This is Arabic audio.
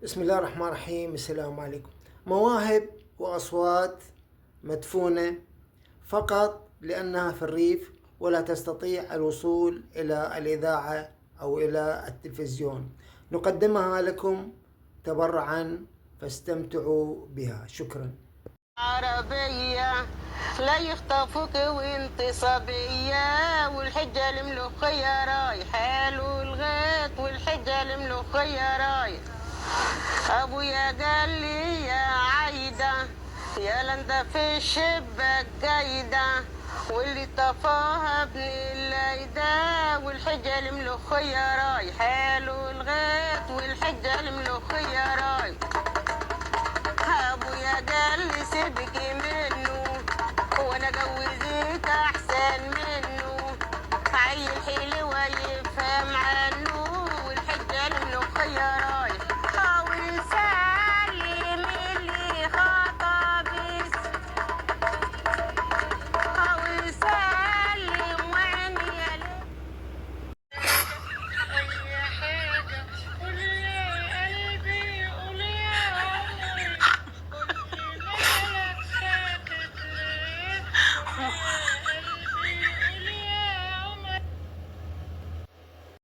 بسم الله الرحمن الرحيم. السلام عليكم. مواهب وأصوات مدفونة فقط لأنها في الريف ولا تستطيع الوصول إلى الإذاعة أو إلى التلفزيون، نقدمها لكم تبرعا، فاستمتعوا بها. شكرا. عربية لا يخطفوك وانت صبية، والحجة الملوخية رايحة له الغيط، والحجة الملوخية رايح. ابويا قال لي يا عايدة يا لندا في الشباك قايدة، واللي طفاها ابن اللايدة، والحجة الملوخية رايحة له الغيط، والحجة الملوخية رايح.